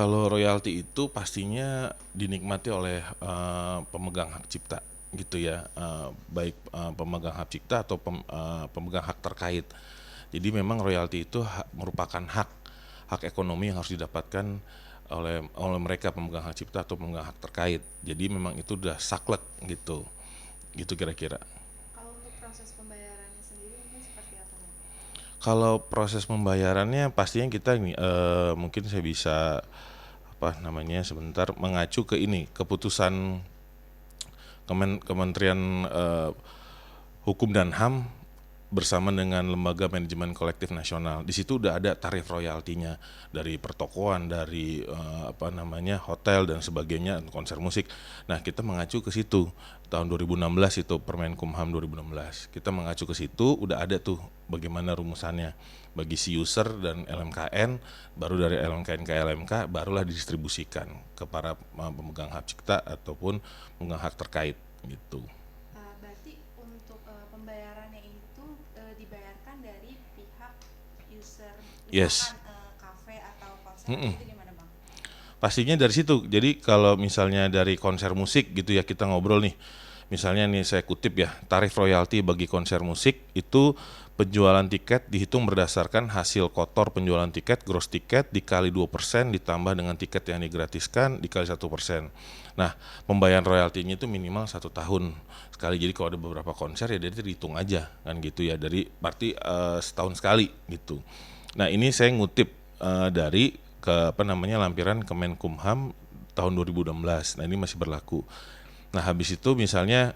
Kalau royalti itu pastinya dinikmati oleh pemegang hak cipta gitu ya, baik pemegang hak cipta atau pemegang hak terkait. Jadi memang royalti itu merupakan hak ekonomi yang harus didapatkan oleh mereka pemegang hak cipta atau pemegang hak terkait. Jadi memang itu udah saklek gitu, gitu kira-kira. Kalau untuk proses pembayarannya sendiri mungkin seperti apa, Bang? Kalau proses pembayarannya pastinya kita ini mungkin saya bisa apa namanya sebentar mengacu ke ini keputusan Kementerian Hukum dan HAM bersama dengan Lembaga Manajemen Kolektif Nasional. Di situ udah ada tarif royaltinya dari pertokoan, dari apa namanya hotel dan sebagainya, konser musik. Nah, kita mengacu ke situ. Tahun 2016 itu Permenkumham 2016. Kita mengacu ke situ, udah ada tuh bagaimana rumusannya bagi si user dan LMKN, baru dari LMKN ke LMK barulah didistribusikan ke para pemegang hak cipta ataupun pemegang hak terkait gitu. Berarti untuk pembayarannya itu dibayarkan dari pihak user, Yes. misalkan kafe atau konser Mm-mm. itu gimana, Bang? Pastinya dari situ. Jadi kalau misalnya dari konser musik gitu ya kita ngobrol nih. Misalnya nih saya kutip ya, tarif royalti bagi konser musik itu penjualan tiket dihitung berdasarkan hasil kotor penjualan tiket, gross tiket dikali 2% ditambah dengan tiket yang digratiskan dikali 1%. Nah, pembayaran royaltinya itu minimal 1 tahun sekali. Jadi kalau ada beberapa konser ya jadi dihitung aja kan gitu ya. Dari berarti setahun sekali gitu. Nah, ini saya ngutip dari ke apa namanya lampiran Kemenkumham tahun 2016. Nah, ini masih berlaku. Nah, habis itu misalnya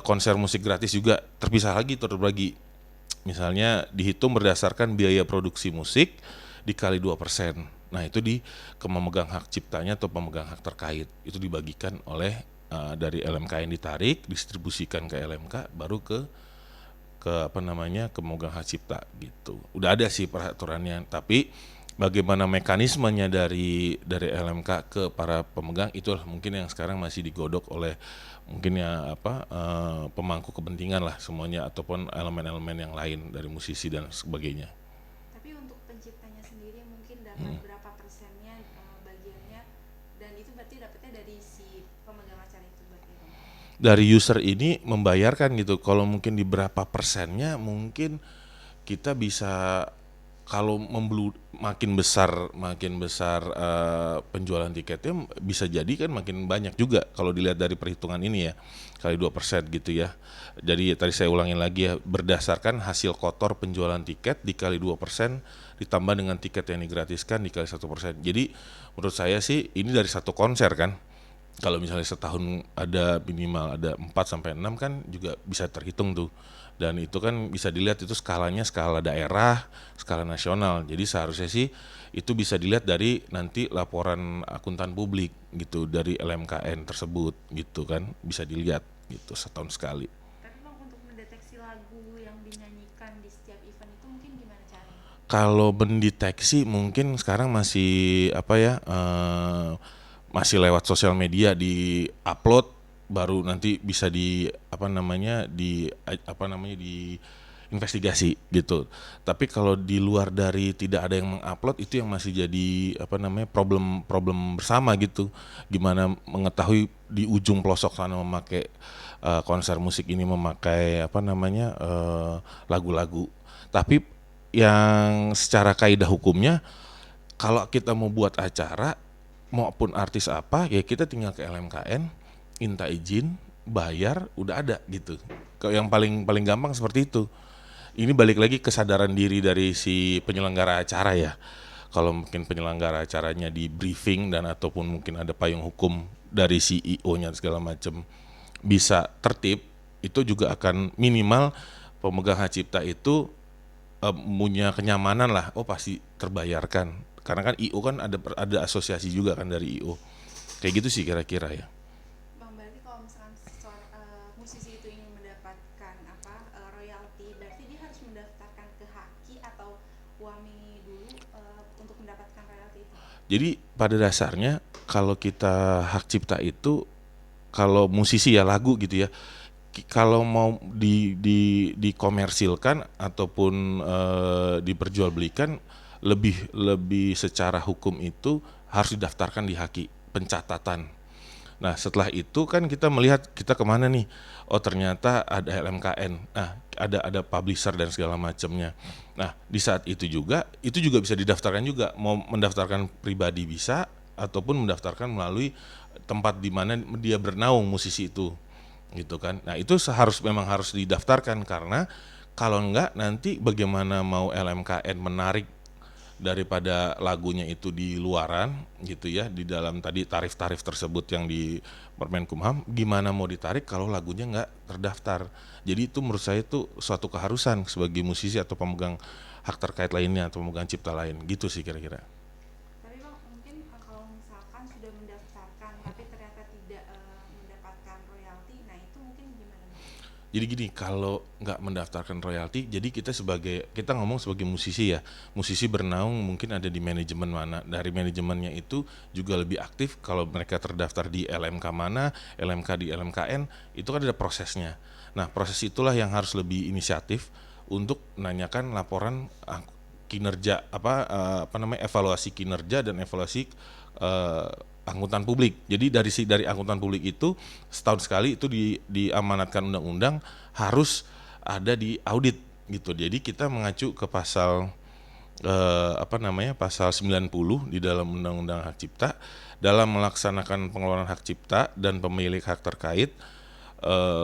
konser musik gratis juga terpisah lagi terbagi. Misalnya dihitung berdasarkan biaya produksi musik dikali 2%. Nah, itu di pemegang hak ciptanya atau pemegang hak terkait. Itu dibagikan oleh dari LMK yang ditarik, distribusikan ke LMK, baru ke apa namanya ke pemegang hak cipta gitu. Udah ada sih peraturannya, tapi bagaimana mekanismenya dari LMK ke para pemegang itulah mungkin yang sekarang masih digodok oleh mungkin ya apa pemangku kepentingan lah semuanya ataupun elemen-elemen yang lain dari musisi dan sebagainya. Tapi untuk penciptanya sendiri mungkin dapat berapa persennya bagiannya, dan itu berarti dapatnya dari si pemegang acara itu berarti, Bang? Dari user ini membayarkan gitu. Kalau mungkin di berapa persennya mungkin kita bisa kalau makin besar penjualan tiketnya bisa jadi kan makin banyak juga kalau dilihat dari perhitungan ini ya kali 2% gitu ya. Jadi tadi saya ulangin lagi ya berdasarkan hasil kotor penjualan tiket dikali 2% ditambah dengan tiket yang digratiskan dikali 1%. Jadi menurut saya sih ini dari satu konser kan. Kalau misalnya setahun ada minimal ada 4 sampai 6 kan juga bisa terhitung tuh. Dan itu kan bisa dilihat itu skalanya skala daerah, skala nasional. Jadi seharusnya sih itu bisa dilihat dari nanti laporan akuntan publik gitu dari LMKN tersebut gitu kan bisa dilihat gitu setahun sekali. Tapi, Bang, untuk mendeteksi lagu yang dinyanyikan di setiap event itu mungkin gimana caranya? Kalau mendeteksi mungkin sekarang masih apa ya masih lewat sosial media di upload baru nanti bisa di apa namanya di investigasi gitu. Tapi kalau di luar dari tidak ada yang mengupload itu yang masih jadi apa namanya problem problem bersama gitu. Gimana mengetahui di ujung pelosok sana memakai konser musik ini memakai apa namanya lagu-lagu. Tapi yang secara kaidah hukumnya kalau kita mau buat acara maupun artis apa ya kita tinggal ke LMKN minta izin bayar udah ada gitu. Yang paling paling gampang seperti itu. Ini balik lagi kesadaran diri dari si penyelenggara acara ya. Kalau mungkin penyelenggara acaranya di briefing dan ataupun mungkin ada payung hukum dari CEO-nya segala macam bisa tertib, itu juga akan minimal pemegang hak cipta itu punya kenyamanan lah. Oh pasti terbayarkan. Karena kan IO kan ada asosiasi juga kan dari IO. Kayak gitu sih kira-kira ya. Bang, berarti kalau misalkan seorang musisi itu ingin mendapatkan apa royalti, berarti dia harus mendaftarkan ke Haki atau Wami dulu untuk mendapatkan royalti itu. Jadi pada dasarnya kalau kita hak cipta itu kalau musisi ya lagu gitu ya kalau mau dikomersilkan ataupun diperjualbelikan lebih lebih secara hukum itu harus didaftarkan di Haki pencatatan. Nah setelah itu kan kita melihat kita kemana nih? Oh ternyata ada LMKN, nah ada publisher dan segala macamnya. Nah di saat itu juga bisa didaftarkan juga. Mau mendaftarkan pribadi bisa, ataupun mendaftarkan melalui tempat di mana dia bernaung musisi itu, gitu kan. Nah itu memang harus didaftarkan, karena kalau enggak nanti bagaimana mau LMKN menarik daripada lagunya itu di luaran gitu ya, di dalam tadi tarif-tarif tersebut yang di Permenkumham, gimana mau ditarik kalau lagunya nggak terdaftar. Jadi itu menurut saya itu suatu keharusan sebagai musisi atau pemegang hak terkait lainnya atau pemegang cipta lain, gitu sih kira-kira. Tapi Bang, mungkin kalau misalkan sudah mendaftarkan tapi ternyata tidak mendapatkan royalti, nah itu mungkin gimana Bang? Jadi gini, kalau nggak mendaftarkan royalti, jadi kita ngomong sebagai musisi ya, musisi bernaung mungkin ada di manajemen mana, dari manajemennya itu juga lebih aktif kalau mereka terdaftar di LMK mana, LMK di LMKN, itu kan ada prosesnya. Nah proses itulah yang harus lebih inisiatif untuk menanyakan laporan kinerja apa namanya, evaluasi kinerja dan evaluasi eh, angkutan publik. Jadi dari angkutan publik itu setahun sekali itu diamanatkan undang-undang harus ada di audit gitu. Jadi kita mengacu ke pasal pasal 90 di dalam Undang-Undang Hak Cipta, dalam melaksanakan pengelolaan hak cipta dan pemilik hak terkait,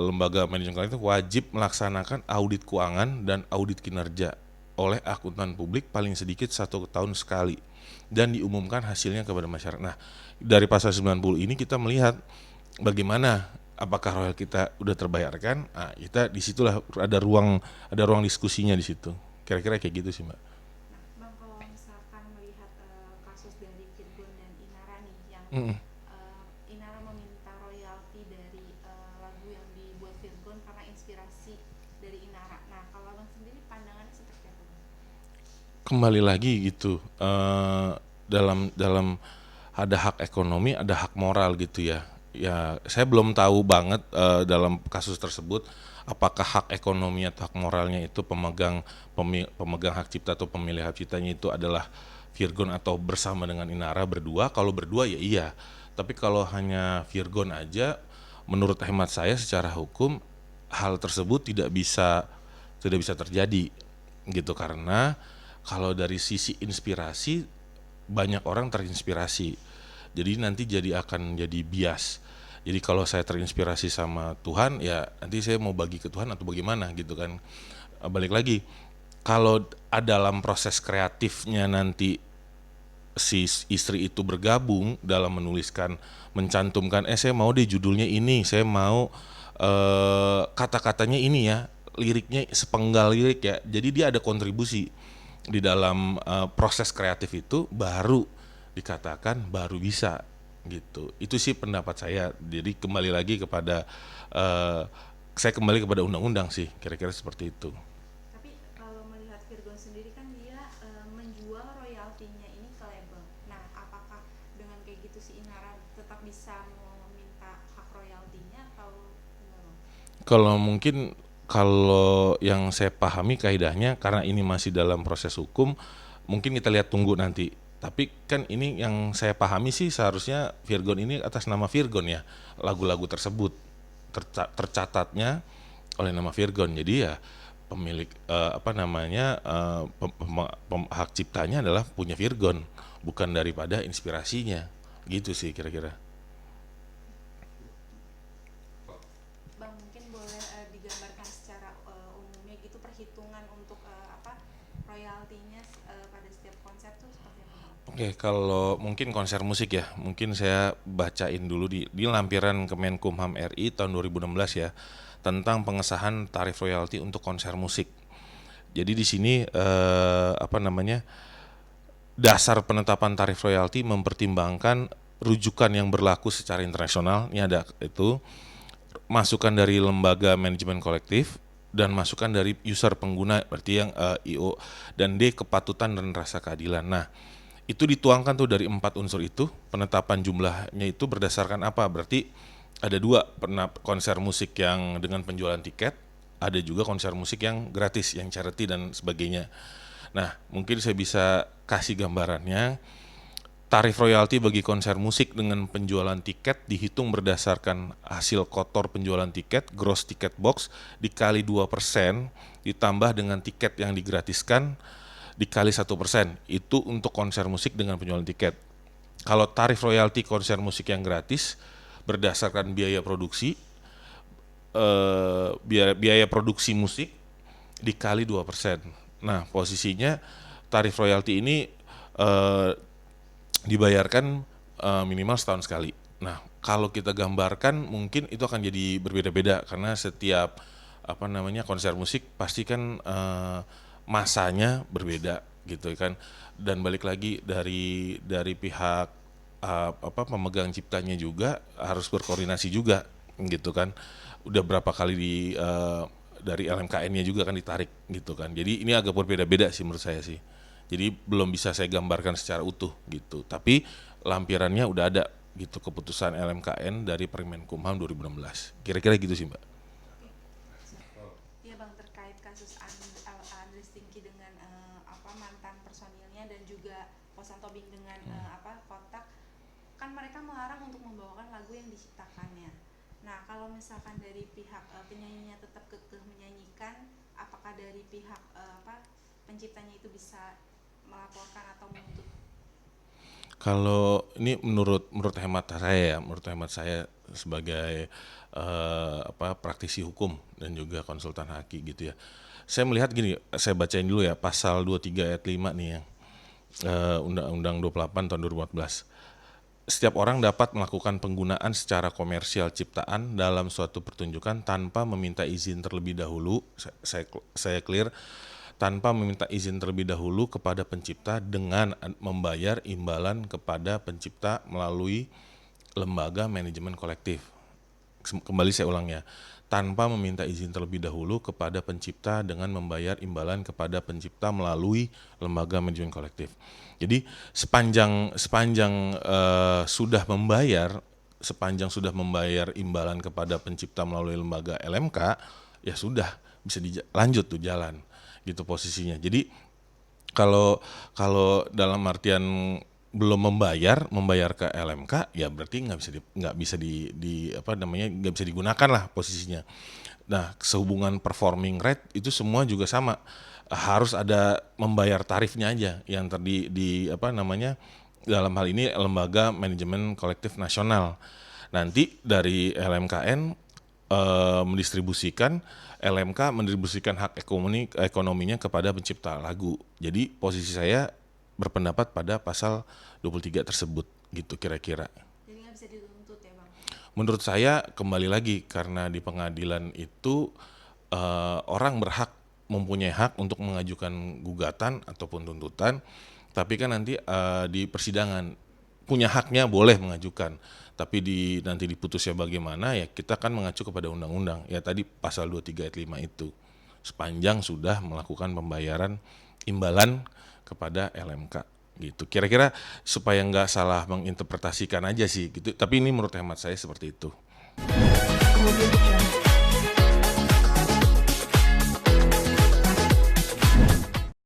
lembaga manajemen itu wajib melaksanakan audit keuangan dan audit kinerja oleh akuntan publik paling sedikit 1 tahun sekali, dan diumumkan hasilnya kepada masyarakat. Nah, dari pasal 90 ini kita melihat bagaimana apakah royal kita udah terbayarkan. Nah, kita disitulah ada ruang diskusinya di situ. Kira-kira kayak gitu sih, Mbak. Nah, Bang, kalau misalkan melihat kasus dari Virgon dan Inara nih, yang Mm-mm. Inara meminta royalti dari lagu yang dibuat Virgon karena inspirasi dari Inara. Nah, kalau Bang sendiri pandangannya seperti apa Bang? Kembali lagi gitu, dalam ada hak ekonomi, ada hak moral gitu ya. Ya, saya belum tahu banget dalam kasus tersebut apakah hak ekonomi atau hak moralnya itu pemegang hak cipta atau pemilik hak ciptanya itu adalah Virgon atau bersama dengan Inara berdua. Kalau berdua ya iya. Tapi kalau hanya Virgon aja, menurut hemat saya secara hukum hal tersebut tidak bisa terjadi gitu, karena kalau dari sisi inspirasi banyak orang terinspirasi, jadi nanti akan jadi bias. Jadi kalau saya terinspirasi sama Tuhan, ya nanti saya mau bagi ke Tuhan atau bagaimana gitu kan. Balik lagi, kalau dalam proses kreatifnya nanti si istri itu bergabung dalam menuliskan, mencantumkan, saya mau deh judulnya ini, saya mau kata-katanya ini ya, liriknya sepenggal lirik ya, jadi dia ada kontribusi di dalam proses kreatif itu, baru dikatakan baru bisa gitu. Itu sih pendapat saya. Jadi saya kembali kepada undang-undang sih, kira-kira seperti itu. Tapi kalau melihat Virgon sendiri kan dia menjual royaltinya ini ke label. Nah, apakah dengan kayak gitu si Inara tetap bisa meminta hak royaltinya atau enggak Bang? Kalau mungkin, kalau yang saya pahami kaidahnya, karena ini masih dalam proses hukum, mungkin kita lihat tunggu nanti. Tapi kan ini yang saya pahami sih, seharusnya Virgon ini atas nama Virgon ya, lagu-lagu tersebut tercatatnya oleh nama Virgon. Jadi ya pemilik hak ciptanya adalah punya Virgon, bukan daripada inspirasinya. Gitu sih kira-kira. Bang, mungkin boleh digambarkan secara umumnya gitu perhitungan untuk royaltinya pada setiap konser tuh seperti apa Bang? Oke, kalau mungkin konser musik ya, mungkin saya bacain dulu di lampiran Kemenkumham RI tahun 2016 ya, tentang pengesahan tarif royalti untuk konser musik. Jadi di sini dasar penetapan tarif royalti mempertimbangkan rujukan yang berlaku secara internasional. Ini ada itu, masukan dari lembaga manajemen kolektif, dan masukan dari user pengguna, berarti yang IO, dan D kepatutan dan rasa keadilan. Nah, itu dituangkan tuh dari 4 unsur itu. Penetapan jumlahnya itu berdasarkan apa? Berarti ada dua, konser musik yang dengan penjualan tiket, ada juga konser musik yang gratis, yang charity dan sebagainya. Nah, mungkin saya bisa kasih gambarannya. tarif royalti bagi konser musik dengan penjualan tiket dihitung berdasarkan hasil kotor penjualan tiket, gross ticket box, dikali 2%, ditambah dengan tiket yang digratiskan, dikali 1%. Itu untuk konser musik dengan penjualan tiket. Kalau tarif royalti konser musik yang gratis, berdasarkan biaya produksi, biaya produksi musik, dikali 2%. Nah, posisinya tarif royalti ini dibayarkan minimal setahun sekali. Nah, kalau kita gambarkan mungkin itu akan jadi berbeda-beda karena setiap konser musik pasti kan masanya berbeda gitu kan. Dan balik lagi dari pihak pemegang ciptanya juga harus berkoordinasi juga gitu kan. Udah berapa kali dari LMKN-nya juga kan ditarik gitu kan. Jadi ini agak berbeda-beda sih menurut saya sih. Jadi belum bisa saya gambarkan secara utuh gitu. Tapi lampirannya udah ada gitu keputusan LMKN dari Permenkumham 2016. Kira-kira gitu sih, Mbak. Iya Bang, terkait kasus Andries Tingki dengan mantan personilnya dan juga Posan Tobing dengan Kotak, kan mereka melarang untuk membawakan lagu yang diciptakannya. Nah, kalau misalkan dari pihak penyanyinya tetap kekeh menyanyikan, apakah dari pihak penciptanya itu bisa melaporkan atau menuntut? Kalau ini menurut hemat saya sebagai praktisi hukum dan juga konsultan haki gitu ya. Saya melihat gini, saya bacain dulu ya pasal 23 ayat 5 nih ya. Undang-Undang 28 tahun 2014. Setiap orang dapat melakukan penggunaan secara komersial ciptaan dalam suatu pertunjukan tanpa meminta izin terlebih dahulu. Saya clear, tanpa meminta izin terlebih dahulu kepada pencipta dengan membayar imbalan kepada pencipta melalui lembaga manajemen kolektif. Kembali saya ulang ya, tanpa meminta izin terlebih dahulu kepada pencipta dengan membayar imbalan kepada pencipta melalui lembaga manajemen kolektif. Jadi sepanjang sudah membayar imbalan kepada pencipta melalui lembaga LMK, ya sudah bisa lanjut tuh jalan gitu posisinya. Jadi kalau dalam artian belum membayar ke LMK, ya berarti nggak bisa digunakan lah posisinya. Nah, sehubungan performing rate itu semua juga sama, harus ada membayar tarifnya aja yang dalam hal ini lembaga manajemen kolektif nasional. Nanti dari LMKN mendistribusikan hak ekonominya kepada pencipta lagu. Jadi posisi saya berpendapat pada pasal 23 tersebut gitu kira-kira. Jadi nggak bisa dituntut ya Bang? Menurut saya kembali lagi karena di pengadilan itu orang mempunyai hak untuk mengajukan gugatan ataupun tuntutan, tapi kan nanti di persidangan punya haknya boleh mengajukan, tapi nanti diputusnya bagaimana ya kita kan mengacu kepada undang-undang ya tadi pasal 23 ayat 5 itu, sepanjang sudah melakukan pembayaran imbalan kepada LMK gitu. Kira-kira supaya nggak salah menginterpretasikan aja sih gitu, tapi ini menurut hemat saya seperti itu.